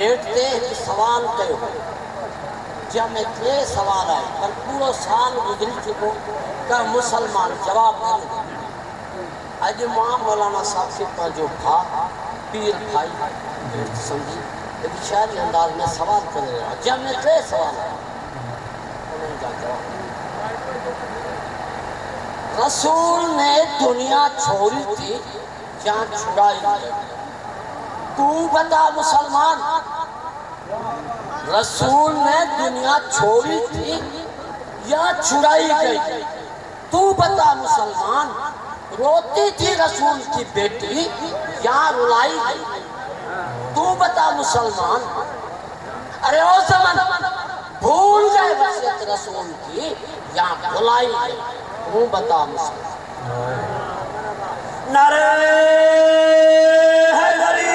Net ते एक सवाल कयो जंहिंमें 3 सवाल आए पर पूरो साल गुज़री चुको का मुसलमान जवाब न ॾिनो। अॼु मां मौलाना साहब खे पंहिंजो भाउ पीर भाई नेट सम्झी हिकु शाइरी अंदाज़ में सवाल करे रहियो आहे जंहिंमें 3 सवाल आया उन्हनि जा जवाब। रसूल ने दुनिया छोड़ी थी या छुड़ाई गई? तू बता मुसलमान। रसूल ने दुनिया छोड़ी थी या छुड़ाई गई? तू बता मुसलमान। रोती थी रसूल की बेटी या रुलाई गई? तू बता मुसलमान। अरे ओ ज़माना भूल गए वसीयत रसूल की या भुलाई गई? तू बता मुसलमान। नारे हैदरी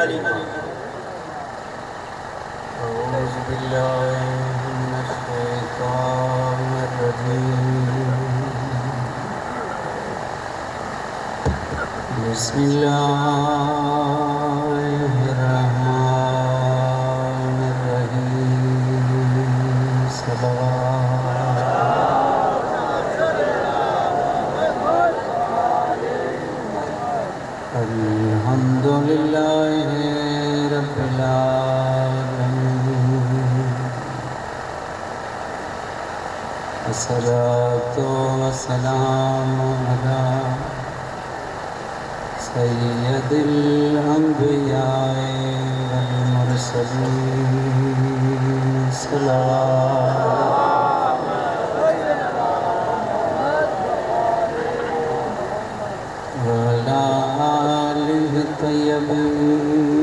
अली औज़ु बिल्लाहि मिनश शैतानिर रजीम। बिस्मिल्लाहिर्रहमानिर्रहीम। अल्हम्दुलिल्लाहि रब्बिल आलमीन। अस्सलातु वस्सलामु अला सय्यदिल अंबियाए वल मुरसलीन। सलाम वला आलिहि तय्यबीन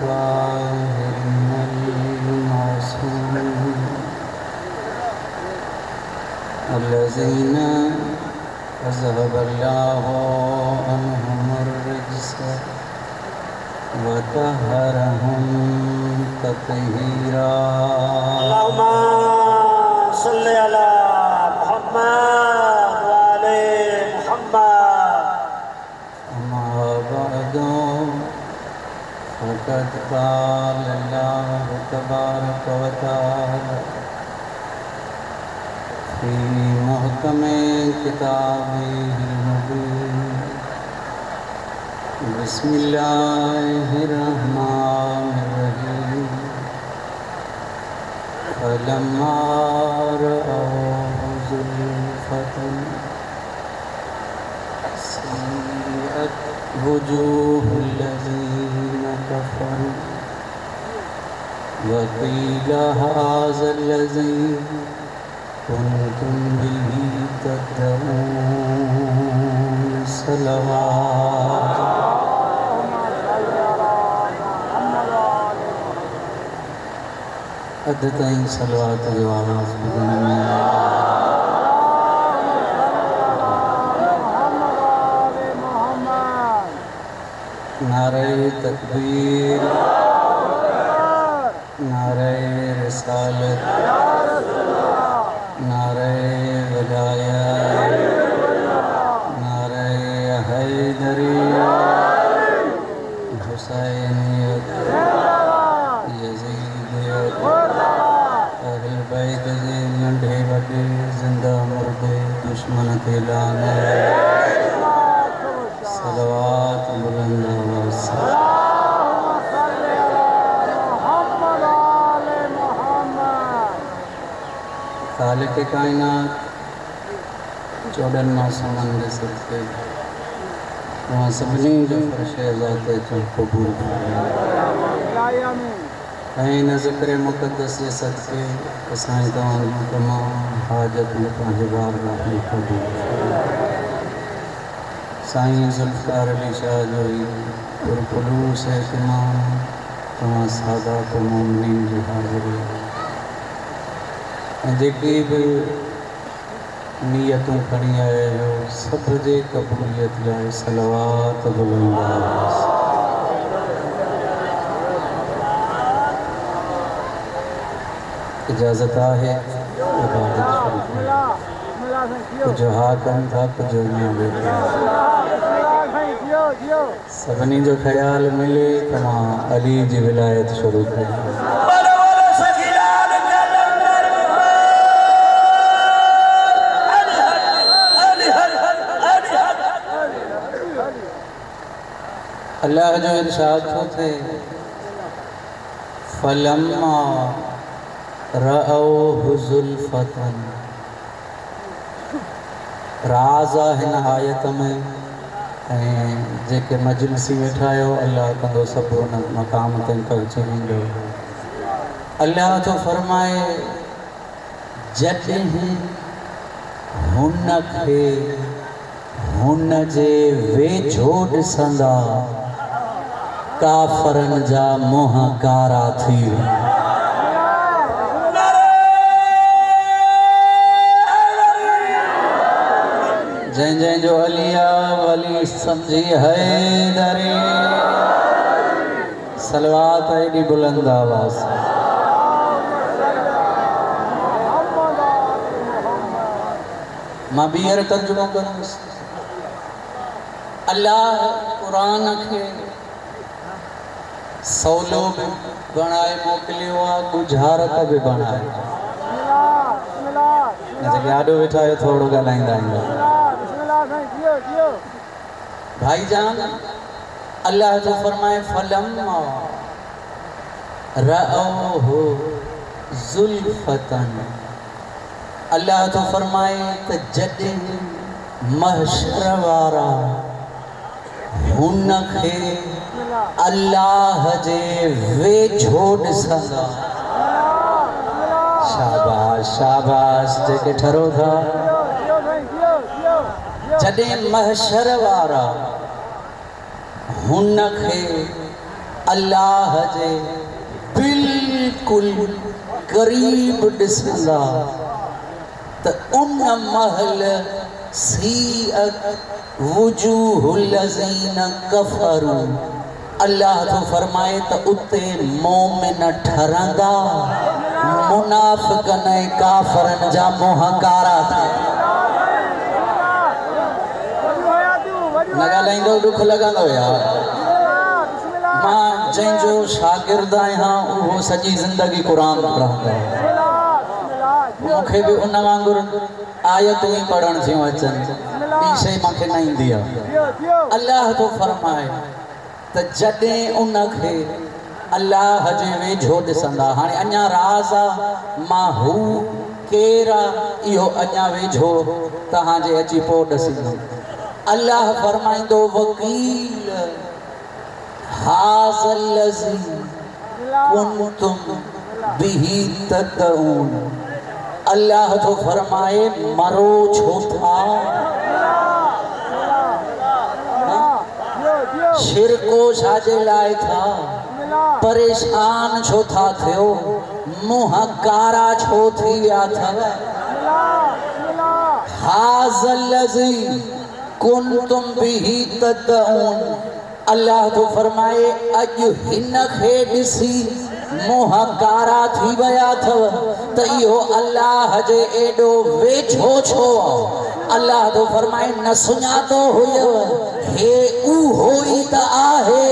ताहिरीन मासूमीन अल्लज़ीना अज़हबल्लाहु अन्हुमुर रिज्स व तहरहुम तत्हीरा। अल्लाहुम्मा सल्लि अला मुहम्मद व आले मुहम्मद। अम्मा बअदु फ़क़द क़ाल अल्लाहु तबारक व तआला फ़ी मुहकमे किताबिहिल मुबीन। बिस्मिल्लाहिर्रहमानिर्रहीम। फलम्मा रअऊ ज़ुल्फ़तन सीअत वुजूहुल लज़ीना कफ़रू व क़ील हाज़ल लज़ी कुन्तुम बिही तदऊन। सलवात अद ताईं सलवात जो आवाज़ ॿुधण में नारे तकबीर नारे रिसालत नारे विलायत नारे हैदरी हुसैनियत यज़ीदियत अहल बैत जे नंढे वॾे ज़िंदा मुर्दे दुश्मन खे लानत। सलवात बुलंद आवाज़ से। खालिक कायनात 14 मासूमनि जे सदक़े तव्हां सभिनी जो फ़र्श ज़ात जो क़बूल फरमाए ऐं हिन ज़िक्र मुक़द्दस जे सदक़े असांजी तव्हां तमामु हाजतूं पंहिंजे बारगाह में क़बूल फरमाए। साईं ज़ुल्फ़िकार अली शाह जो ही पुरखुलूस एहतिमाम तव्हां सादात मोमिनीन जी हाज़िरी ऐं जेकी बि नियतूं खणी आया आहियो सभ जे क़बूलियत लाइ सलवात बुलंद आवाज़। इजाज़त आहे इबादत शुरू कयो। कुझु हा कनि था कुझु अञा वेठा। सभिनी जो ख्याल मिले त मां अली जी विलायत शुरू कई। अल्लाह जो इरशाद थो थे फलम्मा रअऊ ज़ुल्फ़तन, राज़ आहे हिन आयत में ऐं जेके मजलिसी वेठा आहियो अल्लाह कंदो सभु हुन मक़ाम ताईं पहुची वेंदो। अल्लाह थो फरमाए जॾहिं हुनखे हुन जे वेझो ॾिसंदा काफ़रनि जा मुंह कारा थी वेंदा। जंहिं जंहिं जो अलिया वली समझी हैदरी, सलवात एॾी बुलंद आवाज़। मां ॿीहर तर्जुमो कंदुसि। अल्लाह क़ुरान खे सवलो बि बणाए मोकिलियो आहे, गुझारत बि बणाए। जेके आॾो वेठा आहियो थोरो ॻाल्हाईंदा आहियूं। भाईजान अल्लाह जो फरमाए फलम्मा रअऊ ज़ुल्फ़तन, अल्लाह जो फरमाए त जॾहिं महशर वारा हुनखे अल्लाह जे वेझो ॾिसंदा। शाबाश शाबाश जेके ठरो था। जॾहिं महशर वारा हुनखे अल्लाह जे बिल्कुलु क़रीब ॾिसंदा त उन महल सीअत वुजूहुल लज़ीन कफ़रू, अल्लाह तो फरमाए त उते मोमिन ठरंदा, मुनाफ़िक़न ऐं काफ़रनि जा मुंह कारा थी। न ॻाल्हाईंदो ॾुख लॻंदो यार। मां जंहिंजो शागिर्द आहियां उहो सॼी ज़िंदगी क़ुरान पढ़ंदो आहे। मूंखे बि उन वांगुरु आयतूं ई पढ़ण थियूं अचनि, ॿी शइ मूंखे न ईंदी आहे। अल्लाह तो फरमाए त जॾहिं उनखे अल्लाह जे वेझो ॾिसंदा। हाणे अञा राज़ आहे, मां हू केरु आहे इहो अञा वेझो तव्हांजे अची पोइ ॾसींदुमि। अल्लाह फरमाईंदो वकील हाज़ल लज़ी कुन्तुम बिही तदऊन, अल्लाह तो फरमाए मरो छो था, शिरको छाजे लाइ था, परेशान छो था थियो, मुंह कारा छो थी विया अथव। हाज़ल लज़ी कुन्तुम बिही तदऊन, अल्लाह तो फरमाए अॼु हिनखे ॾिसी मुंह कारा थी विया अथव त इहो अल्लाह जे एॾो वेझो छो आहे। अल्लाह तो फरमाए न सुञातो हुयव हे उहो ई त आहे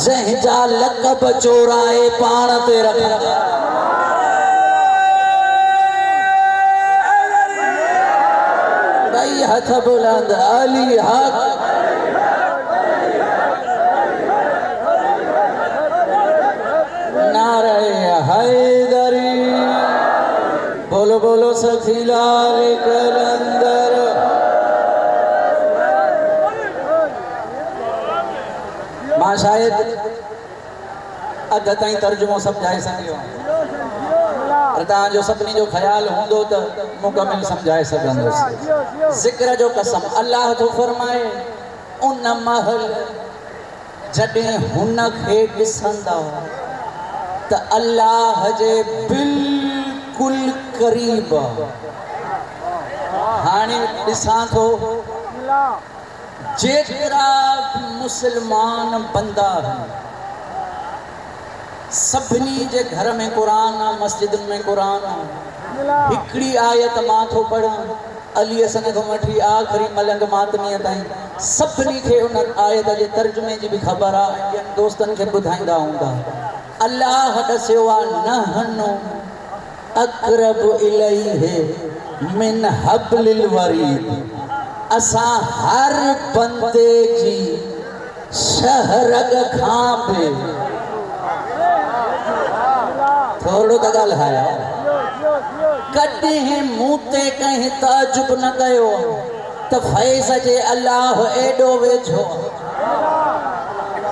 जंहिंजा लक़ब चोराए पाण ते रखंदा। ॿई हथ बुलंद अली हक़। नारे हैदरी, बोलो बोलो सखी लाल कलंदर। मां शायद अध ताईं तर्जुमो सम्झाए सघियो, पर तव्हांजो सभिनी जो ख़्याल हूंदो त मुकमिल सम्झाए सघंदुसि। ज़िक्र जो कसम, अल्लाह तो फरमाए उन महल जॾहिं हुनखे ॾिसंदा त अल्लाह जे बिल्कुलु क़रीब। हाणे ॾिसां थो जेतिरा मुस्लमान बंदा आहिनि सभिनी जे घर में क़ुरान आहे, मस्जिदुनि में क़ुरान आहे। हिकिड़ी आयत मां थो पढ़ां अलीअ सन खां वठी आख़िरी मलंग मातमीअ ताईं, सभिनी खे उन आयत जे तर्जुमे जी भी ख़बर आहे, दोस्तन खे ॿुधाईंदा हूंदा। अल्लाह दस्यो आहे नहनु अक़रब इलैहि मिन हब्लिल वरीद। असां हर बंदे जी शहरग खां बि थोरो त ॻाल्हाया, कॾहिं मूं ते कंहिं ताजुब न कयो त फैज़ जे अल्लाह एॾो वेझो,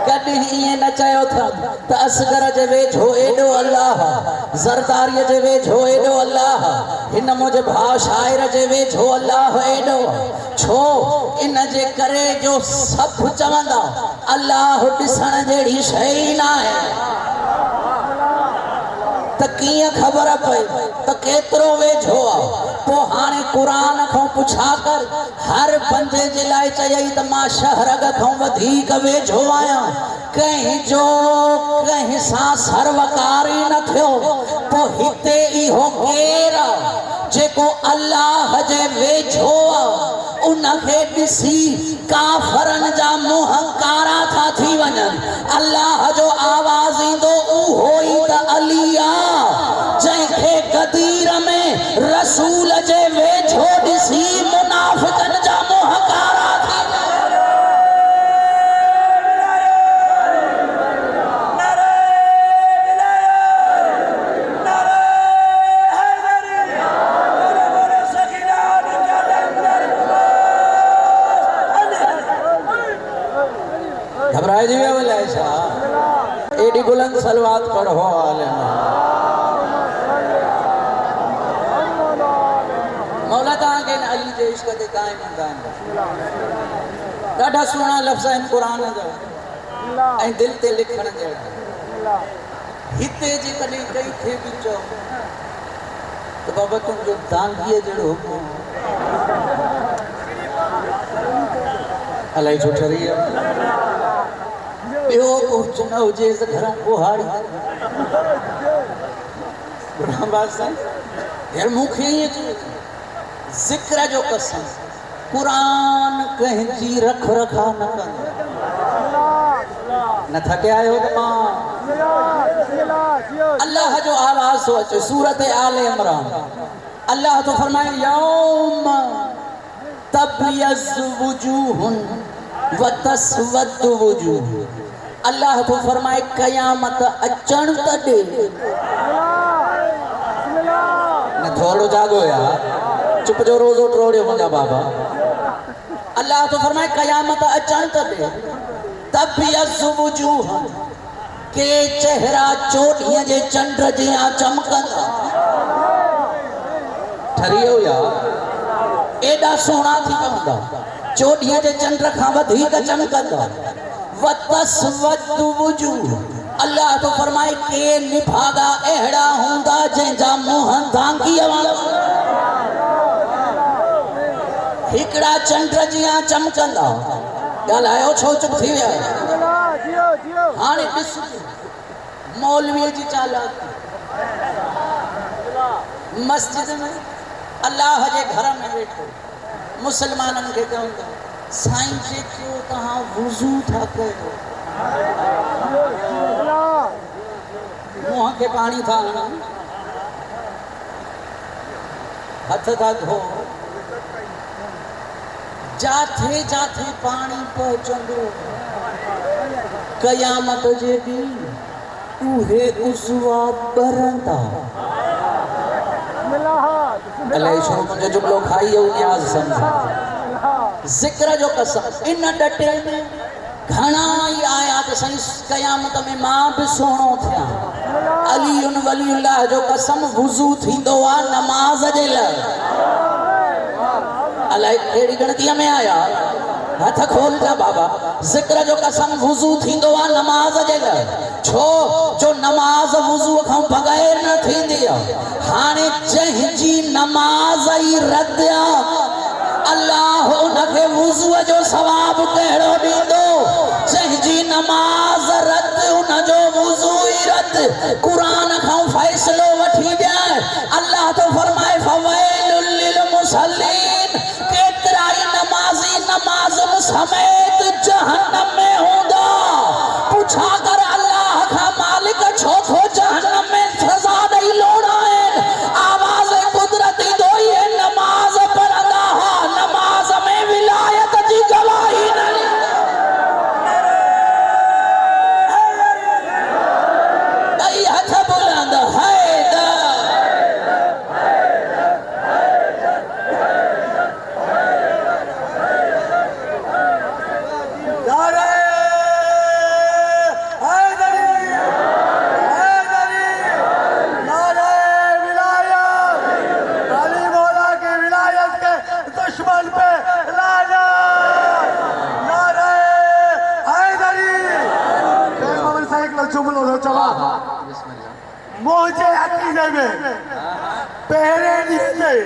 कॾहिं ईअं न चयो अथमि त असगर जे वेझो एॾो अल्लाह, ज़रदारीअ जे वेझो एॾो अल्लाह, हिन मुंहिंजे भाउ शाइर जे वेझो अल्लाह एॾो। छो इन जे करे जो सभु चवंदा अल्लाह ॾिसण जहिड़ी शइ ई न आहे, त कीअं ख़बर पए त केतिरो वेझो आहे। पोइ हाणे क़ुरान खां पुछा कर, हर बंदे जे लाइ चयई त मां शहरग खां वधीक वेझो आहियां, कंहिंजो कंहिं सां सरवकार ई न थियो। पोइ हिते इहो केरु आहे जेको अल्लाह जे वेझो आहे, उनखे ॾिसी काफ़रनि जा मुंहं कारा था थी वञनि। अल्लाह जो आवाज़ ईंदो उहो ई त अली आहे जंहिंखे गदीर में रसूल जे वेझो ॾिसी मुनाफ़िक़नि जा मुंहं कारा थी वञनि। घबराए जी विया छा? एडी बुलंद सलवात पढ़ो आलिम। मौला तव्हांखे अली जे इश्क ते क़ाइम कंदा आहिनि। ॾाढा सुहिणा लफ़्ज़ आहिनि क़ुरान जा ऐं दिलि ते लिखण जहिड़ा। हिते जे कॾहिं कंहिंखे बि चओ त बाबा तुंहिंजो दांगीअ जहिड़ो हुकुम अलाए छो ठरी आहे, ॿियो कुझु न हुजे त घरों कुहाड़ी यार मूंखे ईअं चयो ज़िक्र जो कसम क़ुरान कंहिंजी रख रखा न कंदो। न थके आयो त मां अल्लाह जो आवाज़ थो अचे सूरत आले इमरान। अल्लाह तो फरमाए यौम तबयज़्ज़ु वुजूहुन व तस्वद्दु वुजूह। अल्लाह तो फरमाए क़यामत अचण तॾे न थोरो जागो यार, चुप जो रोज़ो टोड़ियो मुंहिंजा बाबा। अल्लाह तो फरमाए क़यामत अचण तॾे तबयज़्ज़ु वुजूह के चेहरा चोॾीअ जे चंड जियां चमकंदा। ठरियो यार, एॾा सुहिणा थी पवंदा, चोॾीअ जे चंड खां वधीक चमकंदा। वतस्वद्दु वुजूह। अल्लाह तो फरमाए के निभागा अहिड़ा हूंदा जंहिंजा मुंहं दांगीअ वांगुरु हिकिड़ा चंड जियां चमकंदा। ॻाल्हायो छो चुप थी विया? हाणे ॾिस मौलवीअ जी चालाकी। मस्जिद में अल्लाह जे घर में वेठो मुसलमाननि खे चवंदा साईं जेको तव्हां वुज़ू था कयो, मुंहं खे पाणी था हणो, हथ था धो, जाथे जाथे पाणी पहुचंदो क़यामत जे ॾींहुं उहे उज़वा ॿरंदा। अलाए छो मुंहिंजो जुमलो खाई न्याज़ सम्झा। ज़िक्र जो कसम इन डटे में घणा ई आया त साईं क़यामत में मां बि सुहिणो थियां। अली उन वलीउल्लाह जो कसम वुज़ू थींदो आहे नमाज़ जे लाइ। अलाए कहिड़ी गणतीअ में आया, हथ खोल जा बाबा। ज़िक्र जो कसम वुज़ू थींदो आहे नमाज़ जे लाइ। छो जो नमाज़ वुज़ू खां बग़ैर न थींदी आहे। हाणे जंहिंजी नमाज़ ई रद आहे अल्लाह उनखे वुज़ूअ जो सवाब कहिड़ो ॾींदो? जंहिंजी नमाज़ रद उनजो वुज़ू ई रद। क़ुरान खां फ़ैसिलो वठी विया। अल्लाह तो फरमाए फवैलुल लिल मुसल्लीन। केतिरा ई नमाज़ी नमाज़ समेत जहन्नम में हूंदा पूछा कर अल्लाह का मालिक छो थो जहन्नम में सजा ॾेई लोड़ा आहिनि आवाज़ कुदरती दोई नमाज पढ़ंदा हा नमाज में विलायत जी गवाही न ॾेई हथ बुलंद हैदर मुझे अकीदे में पहले ॾींहं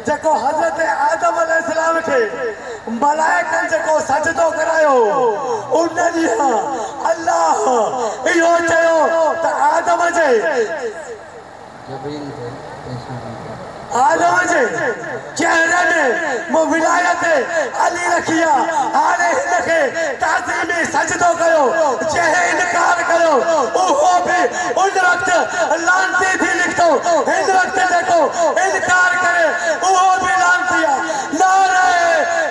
जेको हज़रत आदम अलैहिस्सलाम खे मलाइकनि जेको सजदो करायो उन ॾींहुं अल्लाह इहो चयो त आदम जे चेहरे में वो विलायत अली रखी आहे हाणे हिनखे ताज़ीमी सजदो कयो जंहिं इनकार कयो उहो बि उन वक़्तु लानती थी निकितो हिन वक़्तु जेको इनकार करे उहो बि लानती आहे नारे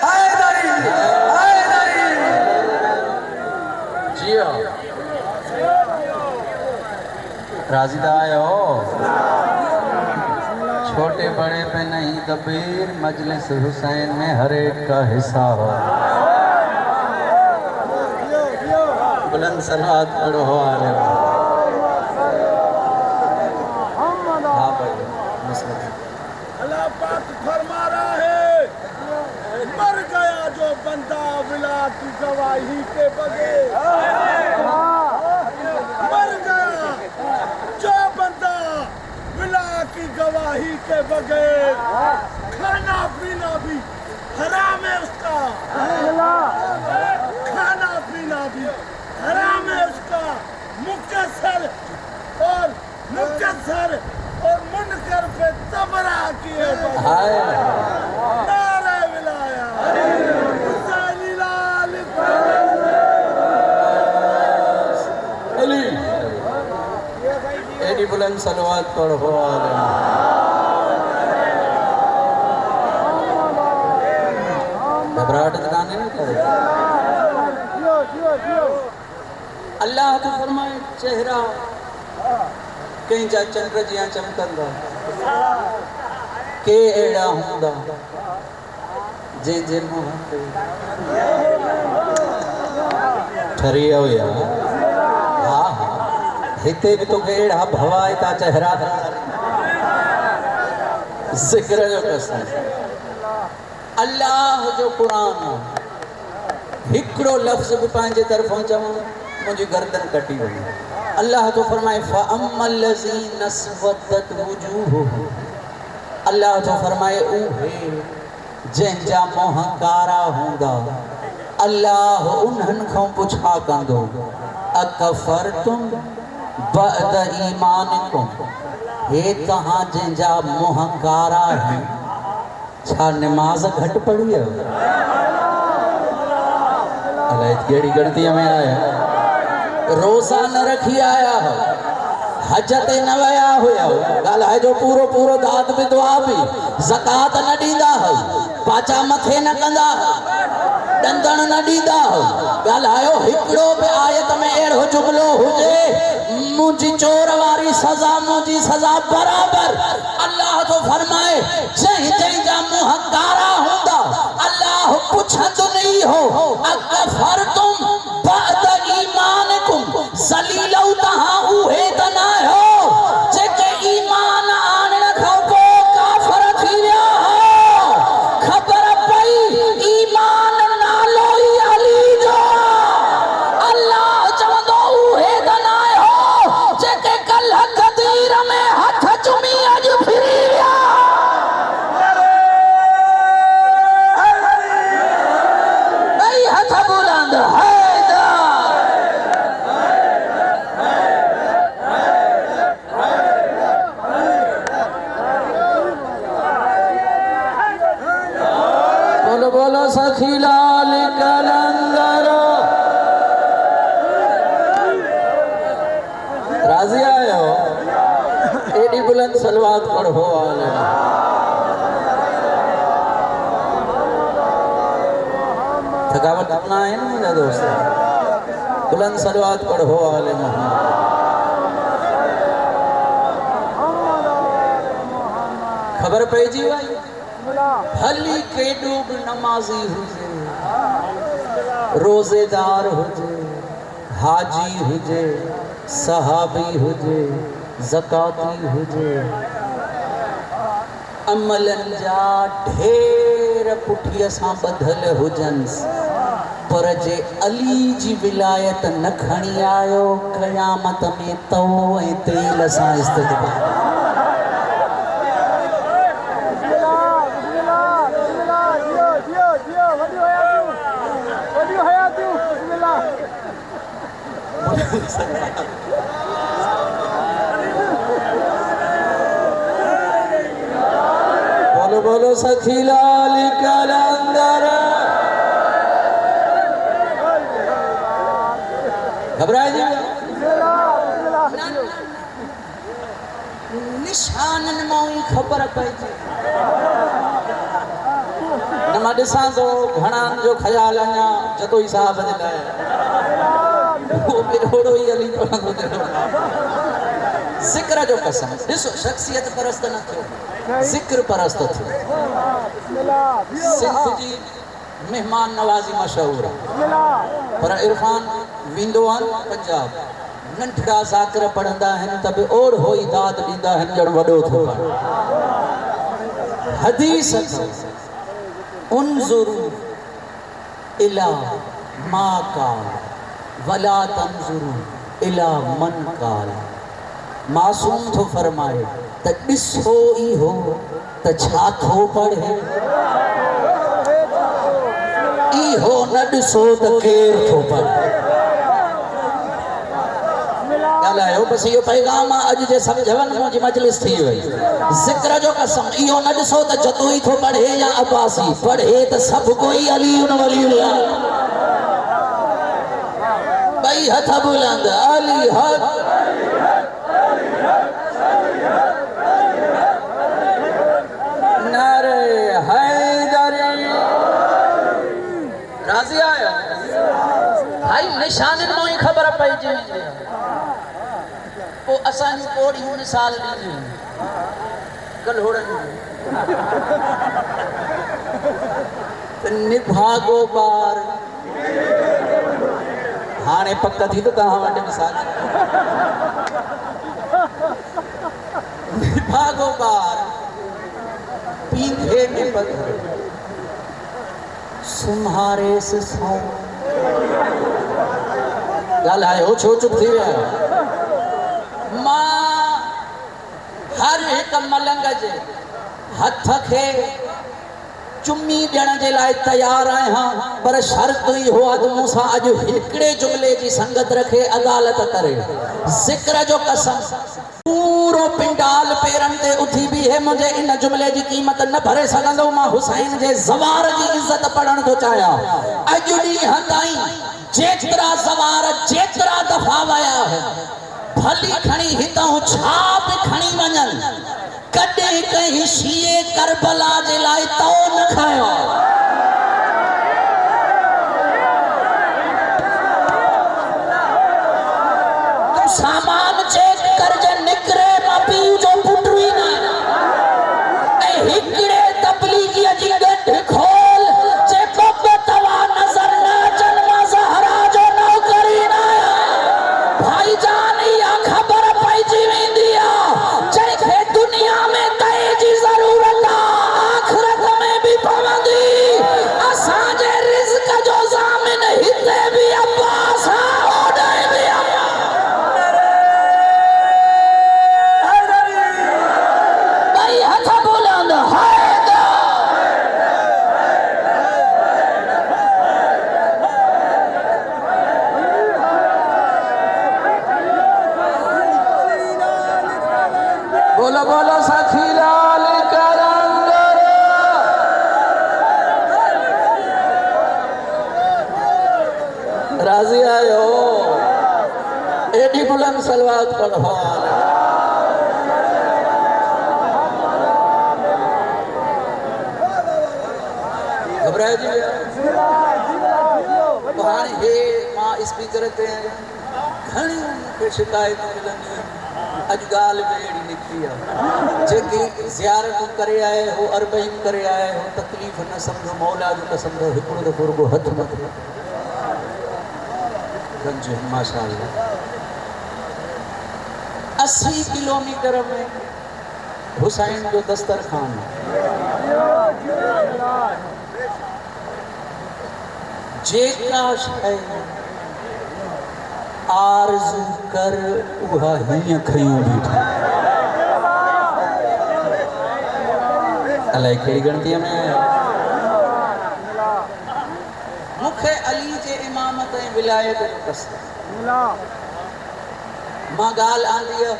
हैदरी हैदरी जियो राजी था आयो छोटे बड़े पे नहीं कबीर मजलिस हुसैन में हर एक का हिस्सा हो बुलंद सलात पढ़ो हो आले हाँ भाई अल्लाह पाक फरमा रहा है मर गया जो बंदा विला की गवाही के बगैर मर गया जो बंदा विला की गवाही के बगैर खाना पीना भी हराम है उसका खाना पीना भी हराम है उसका मुकस्सर और मुनकर पे तबरा किए नारे विलाया हुसैनी लाल अली एडी बुलंद सलवात पढ़ो घबराहट दिखाने न करे अल्लाह तो फरमाए चेहरा कहीं जा चंद्र जिया चमकंदा के एड़ा हुंदा जे जे मुंह ते ठरी होया हाँ हाँ हिते भी तो एड़ा भवाए ता चेहरा जिक्र जो कसम अल्लाह जो कुरान हिकड़ो लफ्ज़ भी पंहिंजे तरफों चवां मुझी गर्दन कटी वही अल्लाह तो फरमाए फअम्मल लज़ीना अस्वद्दत वुजूहुहुम अल्लाह तो फरमाए उहे जंहिंजा मुंह कारा हूंदा अल्लाह उन्हनि खां पुछा कंदो अकफरतुम बअद ईमानिकुम हे तहां जंहिंजा मुंह कारा आहिनि छा नमाज घटि पढ़ी है अलाए कहिड़ी गणतीअ में आया रोज़ा न रखी आया हो हज ते न वया हुया ॻाल्हाए जो पूरो पूरो दाद बि दुआ बि ज़कात न ॾींदा हो पाचा मथे न कंदा ॾंदण न ॾींदा हो ॻाल्हायो हिकिड़ो बि आयत में अहिड़ो जुमिलो हुजे मुंहिंजी चोर वारी सज़ा मुंहिंजी सज़ा बराबर अल्लाह तो फरमाए जंहिंजा मुंह कारा हूंदा अल्लाह पुछंदो नहीं हो अकफरतुम बअद ईमानिकुम ज़लीलौ तहां उहे त न हो जेके ईमान आणण खां पोइ काफ़िर थी विया हो ख़बर पई ईमान नालो ई अली जो अल्लाह चवंदो उहे त न हो जेके कल्ह गदीर में हथ चुमी अॼु फिरी विया ऐं हथ बुलंद बोलो बोलो सखी लाल का राजी आयो एडी बुलंद सलवात पढ़ो वाले थकावट अपना है ना मेरा दोस्त बुलंद सलवात पढ़ो वाले मोहम्मद खबर पइजी वई भली केडो बि नमाज़ी हुजे रोज़ेदार हुजे हाजी हुजे सहाबी हुजे ज़काती हुजे अमलन जा ढेर पुठीअ सां ॿधल हुजनि पर जे अली जी विलायत न खणी आयो क़यामत में तओ ऐं तेल सां इस्तक़बाल बोलो बोलो सखी लाल कलंदर घबराए जी निशानन मोई खबर पइजी न मां ॾिसां थो घणा जो ख़्याल अञा जदोई साहब जे लाइ वो बिरोड़ो ही अली पढ़ंदो ज़िक्र जो कसम ॾिसो शख्सियत परस्त न थियो ज़िक्र परस्त थियो सिंध जी मेहमान नवाज़ी मशहूर पर इरफान वेंदो आहे पंजाब नंढड़ा ज़ाकिर पढ़ंदा आहिनि त बि ओढ़ होई दाद ॾींदा आहिनि ॼण वॾो थो हदीस उनज़ुरू इला मा काल वला तंजुरू इला मन काल मासूम थो फरमाए त ॾिसो ई हो त छा थो पढ़े ई हो न ॾिसो त केर थो पढ़े ॻाल्हायो बस इहो पैगाम अॼु जे सम्झवन मुंहिंजी मजलिस थी वई ज़िक्र जो कसम इहो न ॾिसो त जतोई थो पढ़े या अब्बासी पढ़े त सभु कोई अली वलीउल्लाह भाई हथ बुलंद अली हक नारे हैदरी राजी आयो भाई निशानन मोई खबर पइजी वो असांजी कोड़ियूं मिसाल ॾिनियूं कल्होड़नि त निभागो ॿार हाणे पक थी तो तव्हां वटि मिसाल निभागो ॿार पींघे में पत्थर सुम्हारे से सौ ॻाल्हायो छो चुप थी विया मां हर हिक मलंग जे हथ खे चुम्मी ॾियण जे लाइ तयार आहियां पर शर्त ई हो आदमों सां अॼु हिकिड़े जुमले जी संगत रखे अदालत करे ज़िक्र जो कसम पूरो पिंडाल पेरन ते उथी भी है मुझे इन जुमले जी कीमत न भरे सघंदो मां हुसैन जे ज़वार जी इज्जत पढ़ण थो चाहियां अॼु ॾींहं ताईं जेतिरा ज़वार जेतिरा दफ़ा वया भली खणी हितां छा बि खणी वञनि कॾहिं कंहिं शीए करबला जे लाइ तो न खयो तूं सामान चेक कर जे निकिरे मां पीउ जो पुटु ई न ऐं हिकिड़े तबलीगीअ जी ॻंढ खोल जे बब तव्हां नज़र न अचनि मां ज़हरा जो नौकरी न आहियां भाईजान इहा ख़बर पइजी वेंदी आहे जंहिंखे दुनिया में तय जी ज़रूरत आहे आख़िरत में बि पवंदी असांजे रिज़्क़ जो ज़ामिन हिते बि अब्बास ओॾे बि भई हथ बुलंद बोलो बोलो सखी लाल करंदर राजी आयो एडी बुलंद सलवात पढ़ो घबराए जी कहानी हे मां स्पीकर ते घणी के शिकायत मिलंदी अज गाल बेड़ी निकली है जेकी ज़ियारत करे आए हो अरबईन करे आए हो तकलीफ न समझो मौला जो न समझो हिकिड़ो दफ़ो रुगो हथ मत गंज माशाअल्लाह 80 किलोमीटर में हुसैन जो दस्तरखान जेका शय आरज़ू कर उहा हीअं खयूं बीठा अलाए कहिड़ी गणतीअ में मूंखे अली जे इमामत ऐं विलायत जो कसम मां ॻाल्हि आंदी आहे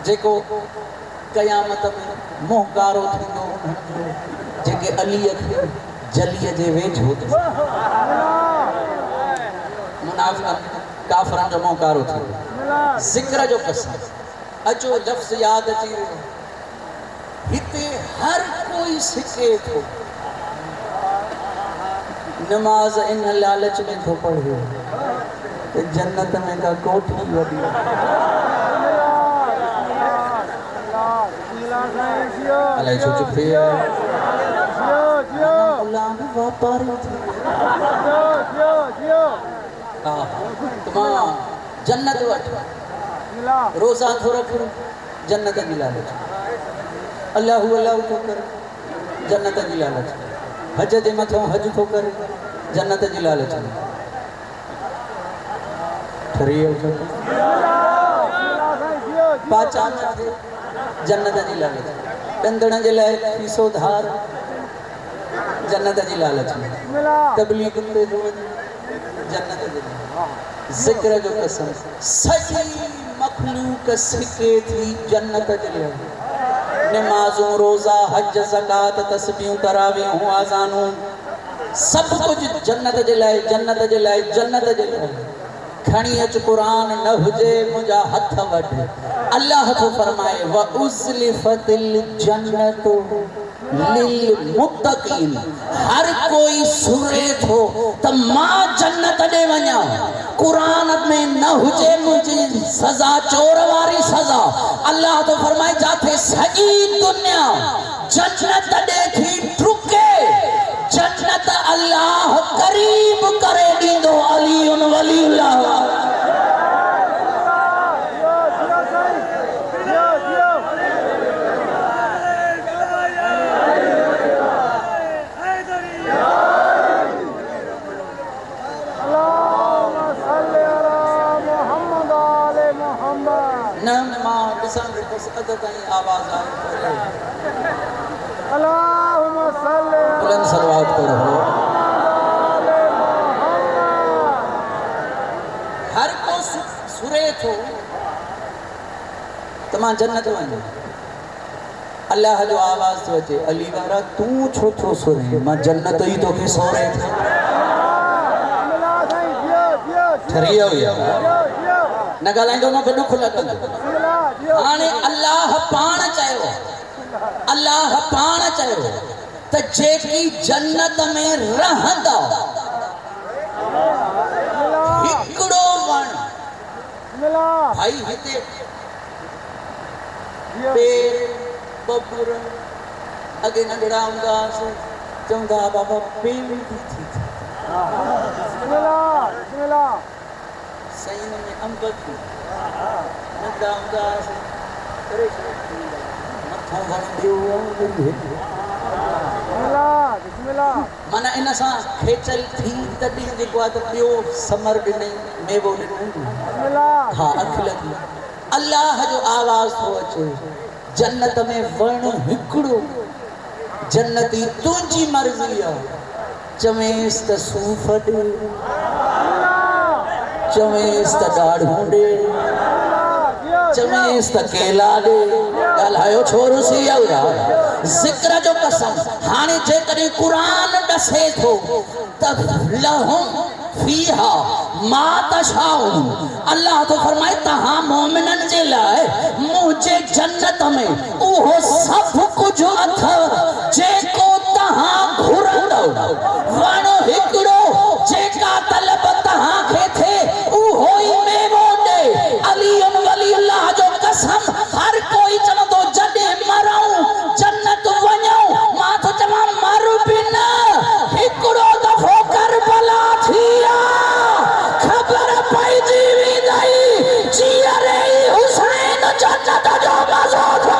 जेको क़यामत में मोहकारो थींदो उन्हनि जो जेके अलीअ खे जलीअ जे वेझो मुनाफ़िक़नि काफ़रनि जो मोहकारो थींदो ज़िक्र जो कसम अचो लफ़्ज़ यादि अची वियो हिते हर कोई सिके थो नमाज इन लालच में थो पढ़े कि जन्नत में का कोठी वॾी अलाए छो चुप थी वापारी मां जन्नत वठ रोज़ा थो रख जन्नत जी लालच अल्लाह अल्लाह थो कर जन्नत जी लालच हज जे मथां हज थो कर जन्नत जी लालच पाचा जन्नत जी लालच डंदण जे लाइ फीसो धार जन्नत जी लालच तबलीग ते जन्नत जी ज़िक्र जो कसम सॼी मखलूक सिके थी जन्नत जे लाइ नमाज़ूं रोज़ा हज ज़कात तस्बीहूं तरावीहूं आज़ानूं सब कुछ जन्नत जे लाइ जन्नत जे लाइ जन्नत जे लाइ खणी अच कुरान न हुजे मुंहिंजा हथ वढ अल्लाह थो फरमाए व उज़लिफ़तिल जन्नतु लिल मुत्तक़ीन हर कोई सुरे थो त मां जन्नत ॾे वञा कुरान में न हुजे मुंहिंजी सज़ा चोर वारी सज़ा अल्लाह तो फरमाए जाथे सॼी दुनिया जन्नत ॾे थी डुके जन्नत अल्लाह करीब करे ॾींदो अलीउन वलीउल्लाह आवाज बुलंद सलवात पढ़ो हर को सुरे थो त मां जन्नत वञा अल्लाह जो आवाज थो अचे अली वारा तूं छो थो सुरे मां जन्नत ई तोखे सोरे थी ठरी वियो न ॻाल्हाईंदो मूंखे ॾुख लॻंदो हाणे अल्लाह पाण चयो त जेकी जन्नत में रहंदा हिकिड़ो वण भाई हिते पेर बबुर अॻे नंढड़ा हूंदा हुआसीं चवंदा बाबा पेर थी सईन में अंब थी नंढड़ा हूंदा हुआसीं माना इन सां खेचल थी तॾहिं जेको आहे त ॿियो समर ॾिनई मेवो ॾिनई हा अखि लॻी अल्लाह जो आवाज़ थो अचे जन्नत में वण हिकिड़ो जन्नती तुंहिंजी मर्ज़ी आहे चवेंसि त सूफ़ ॾे चवेंसि त ॾाढ़ूं ॾे चवेंसि त केला ॾे ॻाल्हायो छो रुसी वियो ज़िक्र जो कसम हाणे जेकॾहिं क़ुरान ॾसे थो त लहुम फीहा मा तशाऊ। अल्लाह तो फरमाए तहां मोमिनन जे लाए मुझे जन्नत में उहो सब कुछ अथव जेको तहां घुरंदो। वण हिकड़ो जेका तलब तहां खे थे उहो ही मेवो दे। अली वली अल्लाह जो कसम हर कोई चवंदो जॾे मरऊं जन्नत वञूं मां तो चवां मर भी न हिकड़ो दफ़ो करबला थिया खबर पइजी वेंदी जीअरे हुसैन जन्नत जो मज़ो थो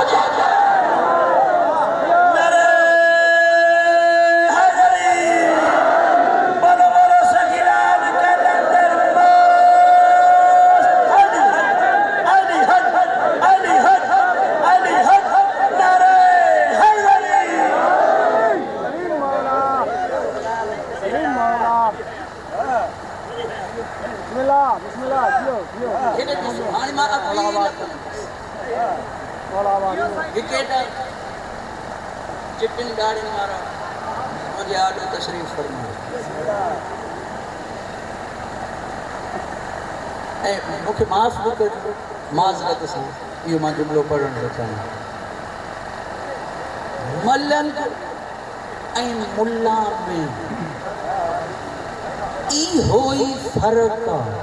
क्रिकेटर चिपिन गाड़ी मारा मुझे आडो तशरीफ फरमाए ए मुखे माफ न कर माजरत से यो मां जुमलो पढ़ण थो चाहियां। मलंग ऐं मुल्ला में इहो ई फर्क आहे।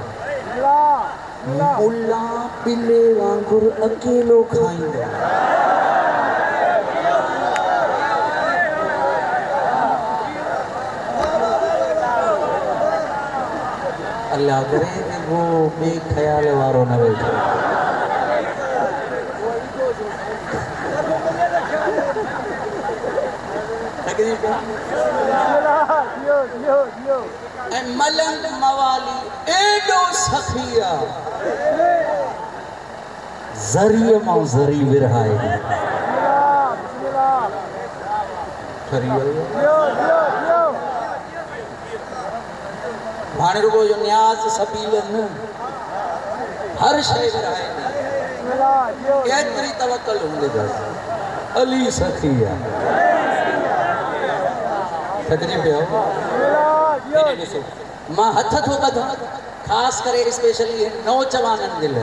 मुल्ला पिले वांगुर अकेलो खाईंदो अल्लाह करे कि वो बेख्याल वारो न वेठो। मलंग मवाली एडो सखिया जरिए मां जरी विरहाए भाणे रुगो जो न्याज सबीलन हर शय विरहाए केतरी तवक्कल हूंदे दस अली सखिया तकरीब हो मां हथ थो बधा खास करे स्पेशली नौजवानन दिल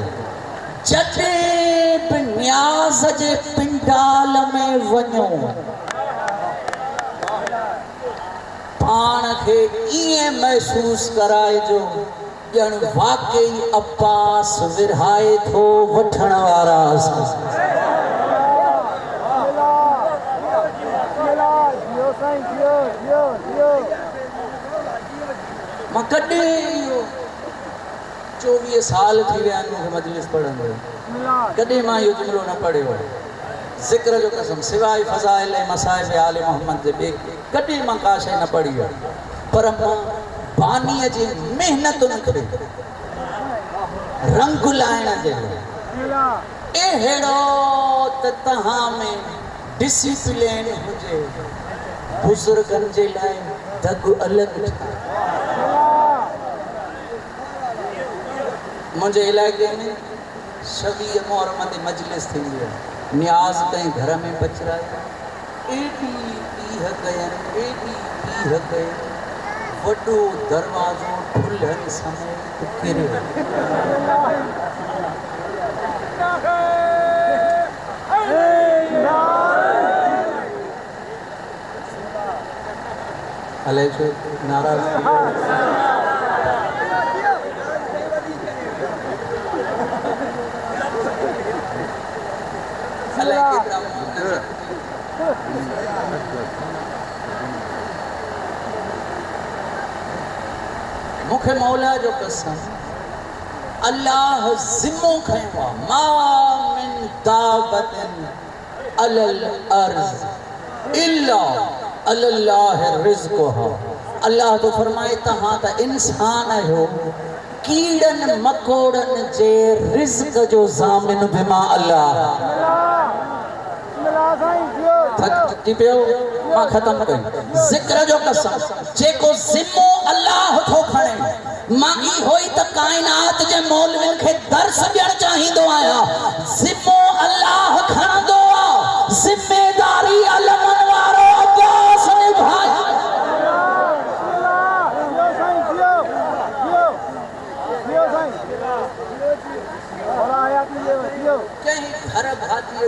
जॾे बि न्याज़ जे पिंडाल में वञो पाण खे ईअं महसूस कराए जो ॼण वाकई अब्बास विरहाए थो वठण वारा मां कॾहिं इहो 24 साल थी विया आहिनि मूंखे मजलिस पढ़ंदे कॾहिं मां इहो जुमिलो न पढ़ियो ज़िक्र जो कसम सिवाय फ़ज़ाइल मसाइब आले मोहम्मद जे ॿिए कॾहिं मां का शइ न पढ़ी आहे पर मां बानीअ जी महिनतुनि खे रंग लाइण जे लाइ अहिड़ो त तव्हां में डिसिप्लिन हुजे बुज़ुर्गनि जे लाइ दग अलॻि मुझे इलाके में 26 मुहर्रम ते मजलिस थींदी आहे न्याज़ कई घर में पचराए एडी पीह कयनि एडी पीह कयनि वॾो दरवाज़ो फुलनि समेत किरियो अलाए छो नाराज़ मुखे मौला जो कसम अल्लाह ज़िम्मो खयो आहे मा मिन दाबतिन अलल अर्ज़ इल्ला अल्लाह रिज़्क़ुहा। अल्लाह तो फरमाए तहां त इंसान आहियो कीड़न मकोड़न जे रिज़्क़ जो ज़ामिन भी मां अल्लाह थी पियो मां ख़त्म कई ज़िक्र जो कसम जेको ज़िम्मो अल्लाह थो खणे मां इहो ई त काइनात जे मौलविन खे दर्स ॾियणु चाहींदो आहियां ज़िम्मो अल्लाह खणंदो आहे ज़िम्मेदारी अलमन वारो अब्बास निभाए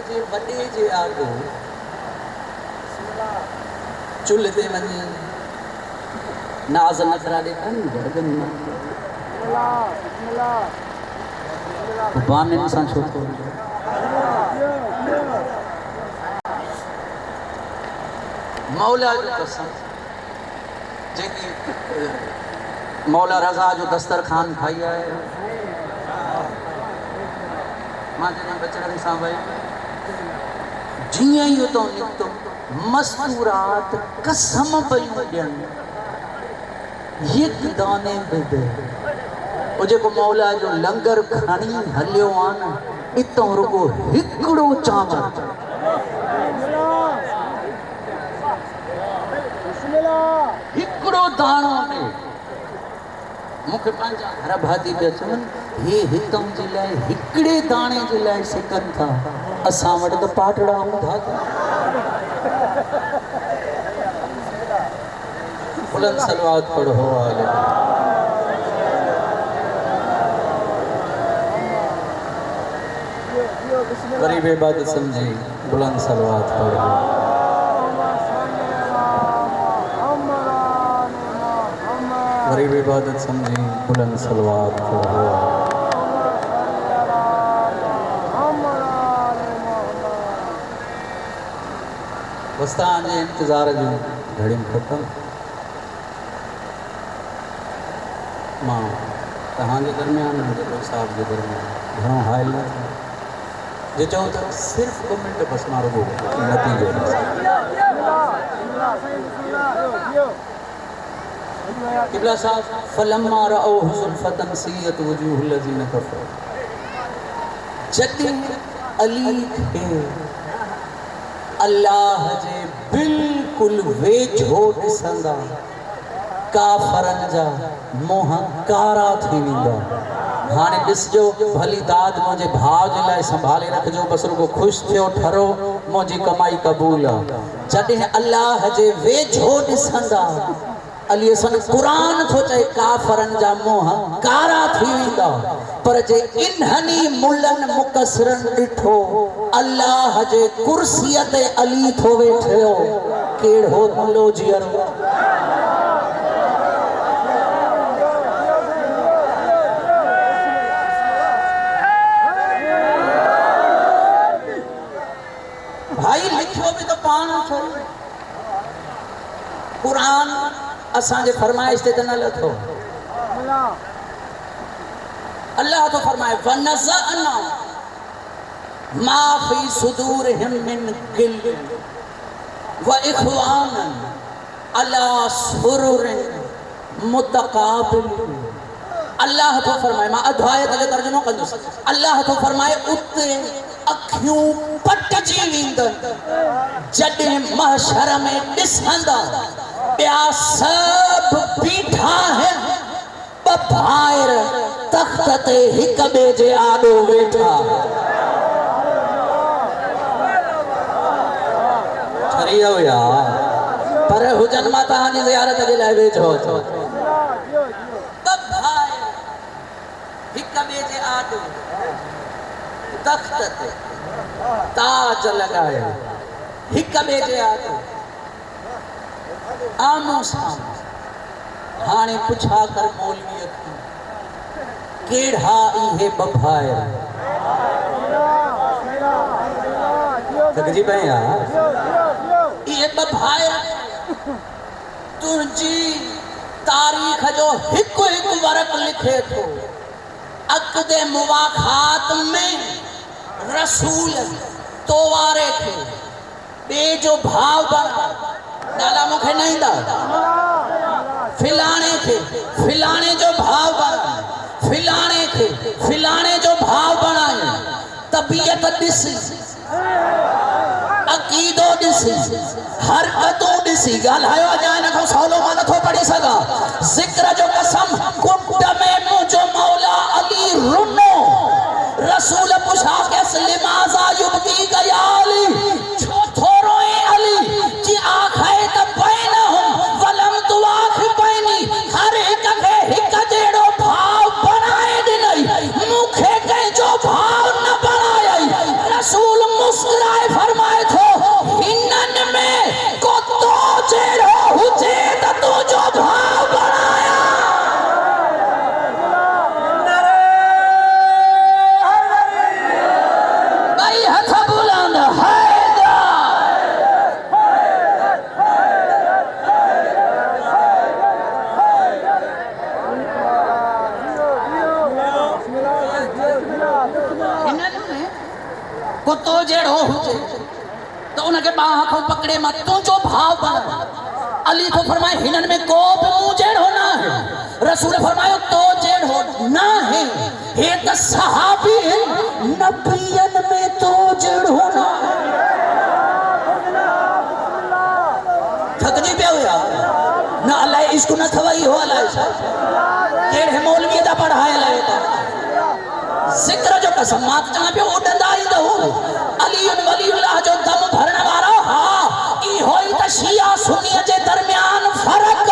जी वॾे जे आॻो चुल्ह ते वञी नाज़ नखरा ॾेखारनि गड़गनि मां बाननि सां छो थो मौला जो कसम जेकी मौला रज़ा जो दस्तरखान खाई आहे मां जॾहिं बचड़नि सां वयुमि जीअं ई उतां निकितो मस्तूरात कसम पयूं ॾियनि हिकु दाने बि वो जेको मौला जो लंगर खणी हलियो आहे न इतां रुगो हिकिड़ो चांवर हिकिड़ो दाणो ॾे मूंखे पंहिंजा घर भाती पिया चवनि हे हितां जे लाइ हिकिड़े दाणे जे लाइ सिकनि था असां वटि त पाटड़ा हूंदा बुलंद सलवात पढ़ो गरीब इबादत समझी बुलंद सलवात पढ़ो गरीब इबादत समझी बुलंद सलवात पढ़ो वस्तान जे इंतज़ार जो घड़ी ख़त्म मां तव्हांजे दरमियान साहब जे दरमियान घणो हाइल न थियो जे चऊं त सिर्फ़ु 2 मिंट बसि मां रुगो नतीजो क़िबला साहब फलम्मा रअऊहु ज़ुल्फ़तन सीयत वजूहुल लज़ीन कफ़रू जॾहिं अली खे अल्लाह जे बिल्कुलु वेझो ॾिसंदा काफ़रनि जा मोह कारा थी वेंदा हाणे ॾिसजो भली दाद मुंहिंजे भाउ जे लाइ संभाले रखिजो बसि रुगो ख़ुशि थियो ठरो मुंहिंजी कमाई क़बूल आहे जॾहिं अल्लाह जे वेझो ॾिसंदा अली सन क़ुरान थो चए काफ़रनि जा मोह कारा थी वेंदा पर जे इन्हनि मुल्लनि मुकसरनि ॾिठो अल्लाह जे कुर्सीअ ते अली थो वेठो कहिड़ो मुल्लो जीअरो भाई लिखियो भी तो पान थो कुरान असांजे फरमाइश ते न लथो अल्लाह तो फरमाए वनज़अना मा फी सुदूरिहिम मिन गिल व इख़वानन अला सुरुरिन मुतक़ाबिल अल्लाह तो फरमाए मां अध्याय ते तर्जुमो कंदुसि अल्लाह तो फरमाए उते अखियूं पटजी वेंदनि जॾहिं महशर में ॾिसंदा ॿिया सभु बीठा आहिनि ॿ भाइर तख़्त ते हिक ॿिए जे आॾो वेठा ठरी वियो यार पर हुजनि मां तव्हांजी ज़ियारत जे लाइ वेठो ॿ भाइर हिक ॿिए जे आॾो तख़्त ते ताज लॻायो हिक ॿिए जे आॾो आमो साम्हूं हाणे पुछा कर मौलवीअ खे कहिड़ा इहे ॿ भाइर थकिजी पए यार इहे ॿ भाइर तुंहिंजी तारीख़ जो हिकु हिकु वर्क लिखे थो अक़दे मुवाख़ात में रसूल तो वारे खे ॿिए जो भाव बणा नाला मूंखे न ईंदा फिलाणे जो भाव बणा फिलाणे खे फिलाणे जो भाव बणाए तबियत ॾिसी अक़ीदो ॾिसी हरकतूं ॾिसी ॻाल्हायो अॼाए नथो सवलो मां नथो पढ़ी सघां ज़िक्र जो कसम कुट में मुंहिंजो मौला अली रुनो रसूल पुछा कैसे लिमाज़ा युबकी गयाली छो थोरो अली जी आखे त बैनहुम वलम तुआख बैनी हर एक खे हिक जहिड़ो भाव बनाए ॾिनई मूंखे कंहिंजो भाव न बनायई रसूल मुस्क हिननि में कुतो जहिड़ो हुजे तो उनखे बाह खां पकड़े मां तुंहिंजो भाव बण अली को फरमाए हिननि में को बि मूं जहिड़ो न आहे रसूल फरमायो तो जहिड़ो न आहे हे त सहाबी नबियनि में तो जहिड़ो न थकजी पियो यार न अलाए इश्क न अथव इहो अलाए छा कहिड़े मौलवीअ जा पढ़ायल आहियो ज़िक्र जो कसम मां चवां पियो उॾंदा ईंदव अली वलीउल्लाह जो दम भरण वारा हा इहो ई त शिया सुन्नीअ जे दरमियान फ़र्क़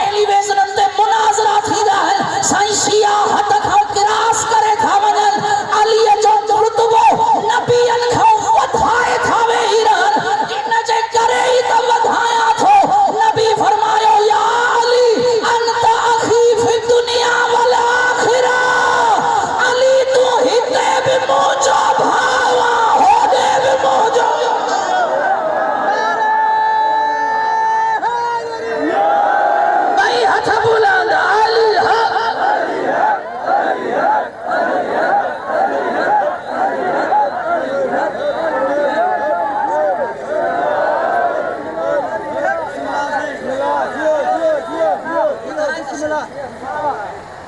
टेलीविज़न ते मुनाज़रा थींदा आहिनि साईं शिया हद खां किरास करे था वञनि अलीअ जो रुतबो नबियनि खां वधाए था वेही रहनि इन जे करे ई त वधाया थो नबी फरमायो या अली अंत अखी फी दुनिया वल आखिरा अली तू हिते भी मुंहिंजो भाउ होॾे भी मुंहिंजो भई हथ बुलंद अली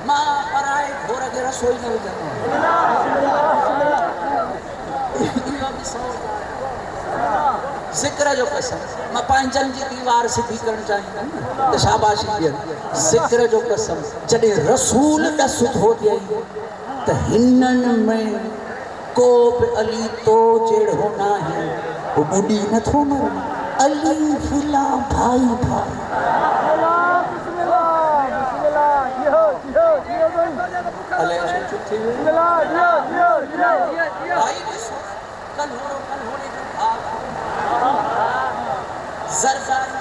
मां पराए घोर खे रसोई न विझंदो ज़िक्र जो कसम मां पंहिंजनि जी दीवार सिधी करणु चाहींदुमि त शाबाशी ॾियनि ज़िक्र जो कसम जॾहिं रसूल ॾस थो ॾिए त हिननि में को बि अली तो जहिड़ो न आहे उहो ॿुॾी नथो मरे अली फिला भाई भाई अलाए छो चुप थी वियो भाई ॾिसो कल्होड़े जो भाउ ज़रदारी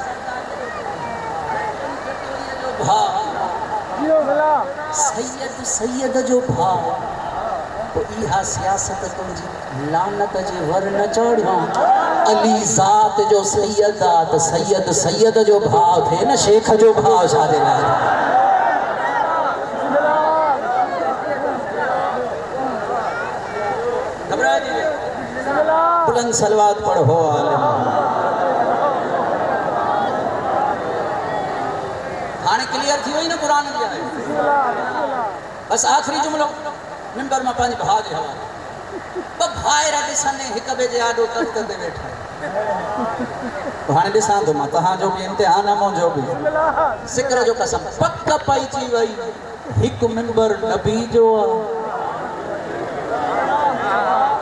जो भाउ सैयद जो भाउ पोइ इहा सियासत तुंहिंजी लानत जे वर न चढ़ियो अली ज़ात जो सैयद आहे त सैयद जो भाउ थिए न शेख जो भाउ छा जे लाइ बुलंद सलवात पढ़ो हाणे क्लियर थी वई न कुरान जी बस आखिरी जुमलो मिंबर मां पंहिंजे भाउ जे हवाले ॿ भाइर ॾिसनि हिक ॿिए जे आॾो तख़्त ते वेठा हाणे ॾिसां थो मां तव्हांजो बि इम्तिहान आहे मुंहिंजो बि ज़िक्र जो कसम पक पइजी वई हिकु मिंबर नबी जो आहे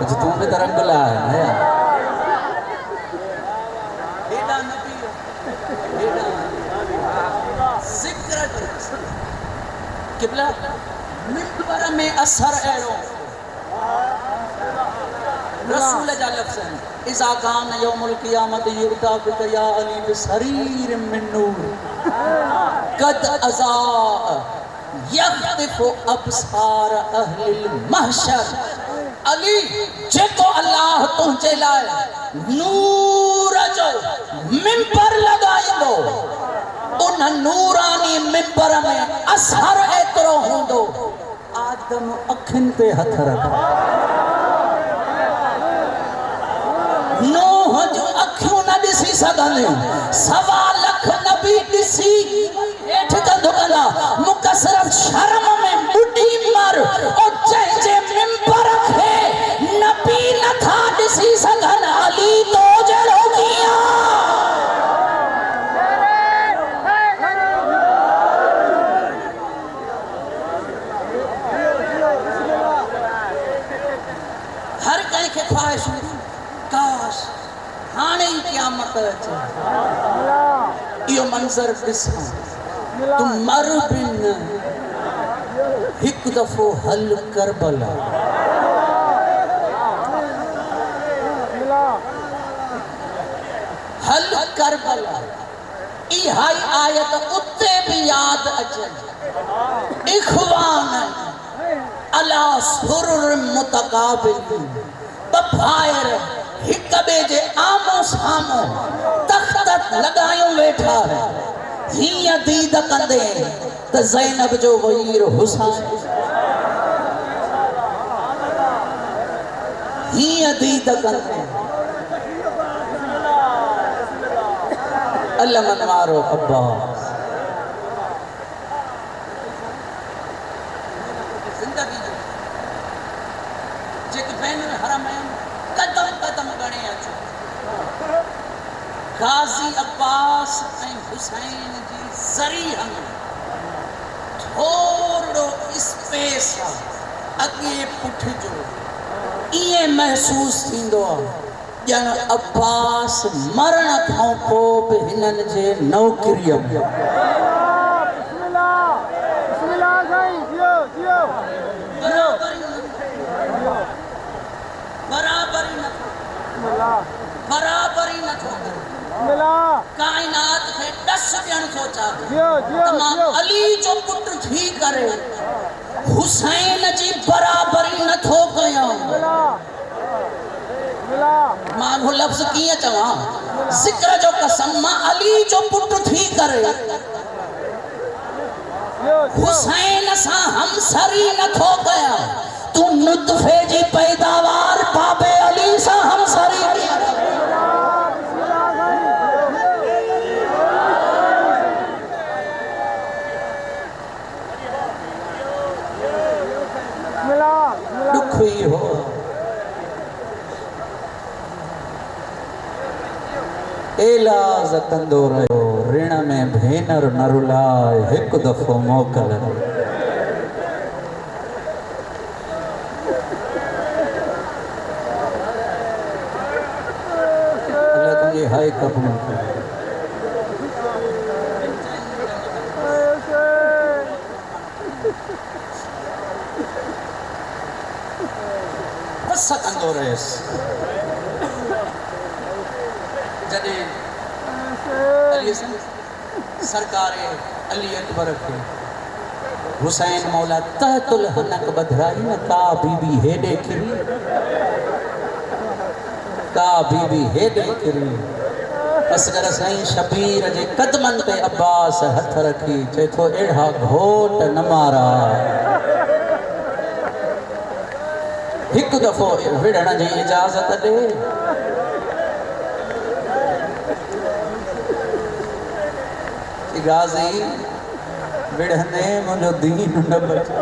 तू भी तरंग लाया है हेडा नबी हेडा जिक्र किबला मिंबर में असर एड़ो रसूल जा लफ्ज़ इज़ा कान यौमुल क़ियामत युरदा बिक या अली बिसरीर मिन नूर कद अज़ा यख्तिफु अबसार अहलिल महशर अली जेको अल्लाह तुंहिंजे लाइ नूर जो मिंबर लॻाईंदो उन नूरानी मिंबर में असर एतिरो हूंदो आदम अखियुनि ते हथ रख नूह जूं अखियूं न ॾिसी सघनि 1.25 लख नबी ॾिसी हेठि कंदो कंदा मूंखे सिर्फ़ शर्म में ॿुॾी मर ओ जंहिंजे मिंबर खे नबी नथा ॾिसी सघनि अली तो जहिड़ो कीअं हर कंहिंखे ख़्वाहिश हूंदी काश हाणे ई क़यामत अचे इहो मंज़र ॾिसां तूं मर बि न हिकु दफ़ो हल करबला हल करबला इहा ई आयत उते भी याद अचे इखवान अला सुरुर मुतकाबिल बफायर हिक बे जे आमो सामो तख्त लगायो वेठा हिया दीद कंदे त ज़ैनब जो वजीर हुसैन ही अदीद कंदे अल्लाह मनवारो अब्बास जिंदगी जेके बैन हरमैन कदम कदम गणे अचो गाजी अब्बास ऐं हुसैन जी ज़रिया थोड़ो स्पेस अगे पुठिजो ये महसूस थींदो ॼण अब्बास मरण खां पोइ बि हिननि जे नौकरीअ में बराबरी नथो काइनात खे डस ॾियण थो चाहे तमाम अली जो पुट थी करे हुसैन जी बराबरी नथो कयां मां वो लफ्ज़ कीअं चवां ज़िक्र जो कसम मां अली जो पुट थी करे हुसैन सां हमसरी नथो कयां तू नुतफे जी पैदावार बाबे अली सां हमसरी दुख ही हो एलाज़ कंदो रहियो ऋण में भेनर न रुलाए हिकु दफ़ो मोकल अल्लाह तुझे हाय कबूल करे बस कंदो रहेस जॾहिं अली सरकार अली अकबर के हुसैन मौला तहतुल हनक बधराई न का बीबी हेॾे किरी असगर साईं शबीर जे कदमनि ते अब्बास हथ रखी चए थो अहिड़ा घोट न मारा हिकु दफ़ो विढ़ण जी इजाज़त ॾे गाज़ी विढ़ंदे मुंहिंजो दीन न बचे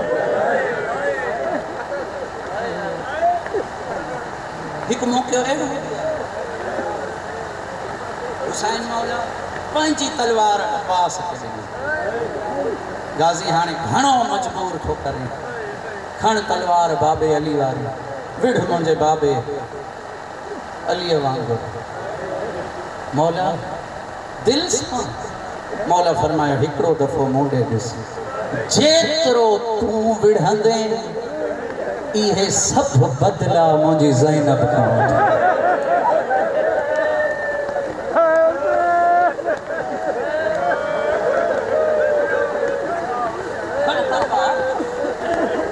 हिकु मौक़ो अहिड़ो हुसैन मौला पंहिंजी तलवार अब्बास खे ॾिनी गाज़ी हाणे घणो मजबूर थो करे खण तलवार बाबे अली वारी विढ़ मुंहिंजे बाबे अलीअ वांगुरु मौला दिलि सां मौला फरमायो हिकिड़ो दफ़ो मूंडे ॾिस जेतिरो तूं विढ़ंदे इहे सभु बदिला मुंहिंजी ज़ैनब खां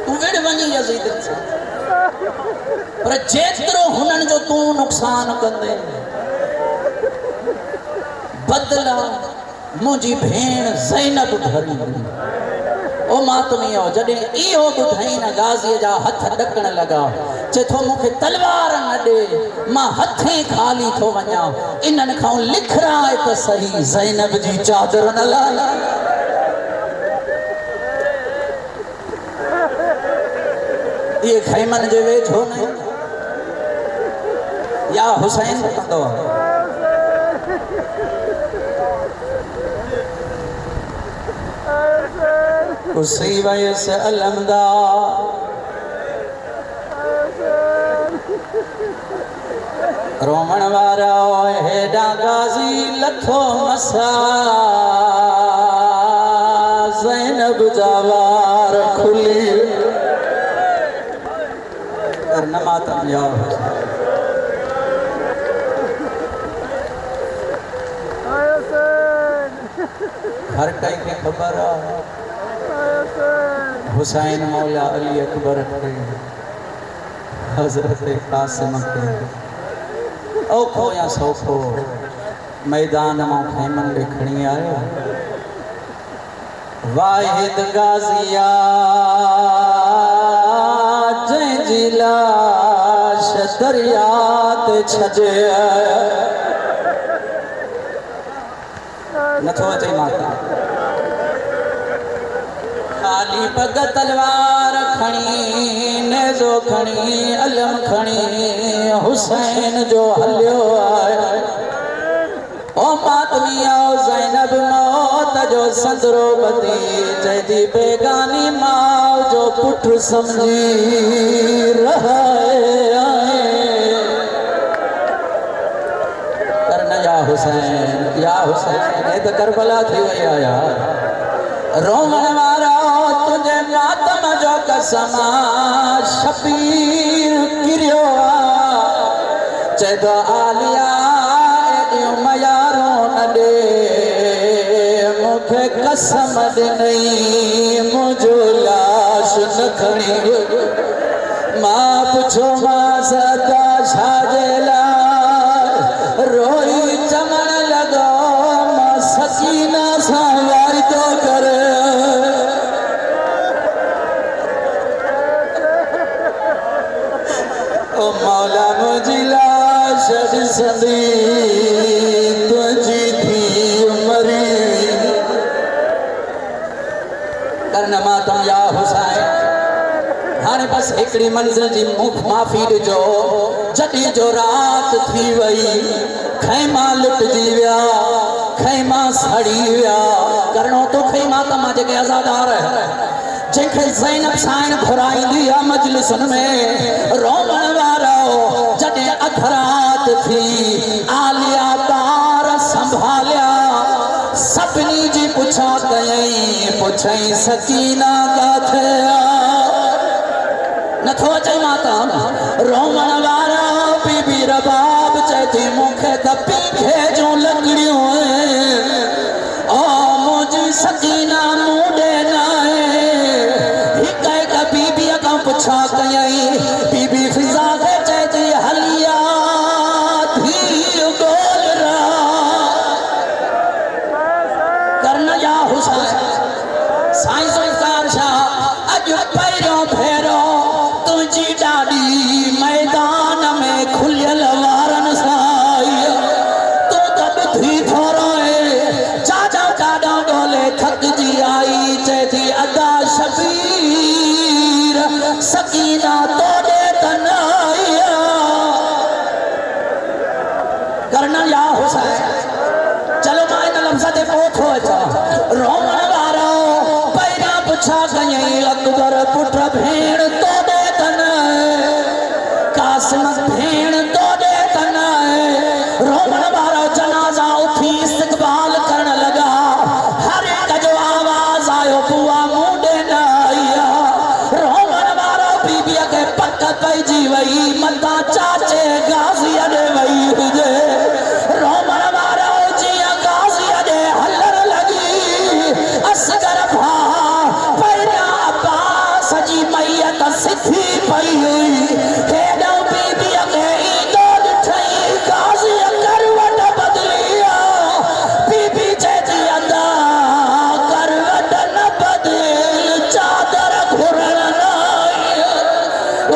तूं विढ़ वञी यज़ीद सां पर जेतिरो हुननि जो तूं नुक़सानु कंदे बदिला मुझी भेण ज़ैनब भरी ओ मातमियो जॾहिं इहो ॿुधाई न गाज़ीअ जा हथ ॾकण लॻा चए थो मूंखे तलवार न ॾे मां हथें ख़ाली थो वञा इन्हनि खां लिखराए त सही ज़ैनब जी चादर न लाला इहे ख़ैमनि जे वेझो न या हुसैन कंदो उसी वयस अलमदा रोमण वारा हेडा गाज़ी लथो मसा ज़ैनब जावार खुली न मातम या हर कई के खबर हुसैन मौला अली अकबर के हजरत कासिम के औखो या सौखो मैदान में खैमन में खड़ी आयो वाहिद गाजिया जंहिंजी लाश दरिया ते छॾे नथो अचे माता खाली पग तलवार खणी नेज़ो खणी अलम खणी हुसैन जो हलियो आहे ओ मातमी आओ ज़ैनब मौत जो संदरो बदी चैदी बेगानी माँ जो पुट समझी रहे करना या हुसैन ये तो करबला थी वही आया रोमन वारा तुझे मातम जो कसमा शबीर किरियो चैदो आलिया मयारो नडे मुखे कसम ॾिनई मुझो लाश न खणी मां पुछो मां सदा छाजे लाइ रोई चमन लॻो मां सकीना सां वाइदो करे ओ मौला मुझी लाश ॾिसंदी करना मातम या हुसैन हाणे बस हिकड़ी मंजिल जी मुख माफ़ी ॾिजो जॾहिं जो रात थी वई खैमा लुटजी विया खैमा सड़ी विया करणो तो खैमा त मां जेके आज़ादार जंहिंखे ज़ैनब साईं घुराईंदी आहे मजलिसुन में रोमण वारो जॾहिं अध रात थी आलिया ॿार संभालिया सभिनी जी पुछा कयई पुछई सकीना काथे नथो अचे माता रोमण वारा बीबी रबाब चई मूंखे त पीखे जूं लकड़ियूं ओ मुंहिंजी सकीना मूं ॾे न हिक हिक बीबी खां पुछा कयई बीबी फिज़ा खे चई हलिया थी गोलरा करना या हुसैन साईं ज़ुल्फ़िकार शाह अॼु पहिरियों भेरो तुंहिंजी ॾाॾी मैदान में खुलियल वारनि सां तूं त ॿुधी थोरो चाचा काॾा ॻोल्हे थकिजी आई चए थी अदा शबीर सकीना तोड़े त न आई करना या हुसैन चलो मां इन लफ़्ज़ ते पहुतो अचां रोमण वारो पहिरियां पुछा कयई अकबर पुट भेण तोड़े त न कासिम भेण तोड़े त न रोमण वारो जनाज़ा उथी इस्तक़बाल करण लॻा हर हिक जो आवाज़ आयो बुआ मूं ॾे न आई रोमण वारो बीबीअ खे पक पइजी वई मतां चाचे गाज़ीअ ॾे वई हुजे रोमण वारो जीअं गाज़ीअ ॾे हलण लॻी असगर भाउ पहिरियां अब्बास जी मैयत सिधी पई हुई हेॾो बीबीअ खे ईंदो ॾिठई गाज़ीअ करवट बदिली बीबी चए थी अदा करवट न बदिल चादर घुरण न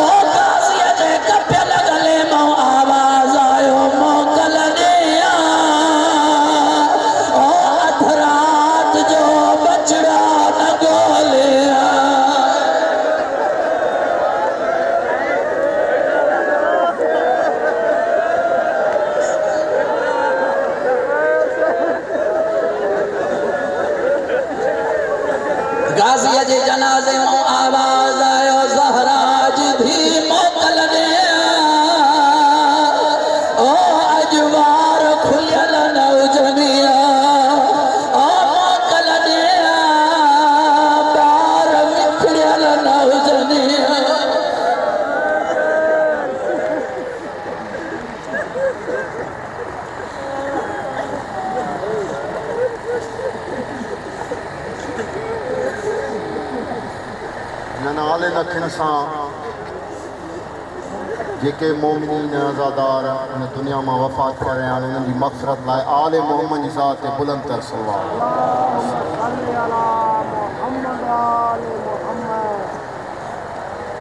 ओ गाज़ीअ जे कपियल गले मां आवाज़ आयो मोकल ॾियां ओ अध रात जो बचड़ा न ॻोल्हिया गाज़ीअ जे जनाज़े मां आवाज़ आयो ज़हरा जी धी मोकल ॾियां ओ अॼु वार खुलियल न हुजनि ओ मोकल ॾियां ॿार विखड़ियल न हुजनि नाले लखन सां जेके मोमिनीन आज़ादार इन दुनिया में वफ़ात कर रहे हैं उन्हनि जी मग़फ़िरत लाइ आले मोहम्मद जी ज़ात ते बुलंद तर सलवात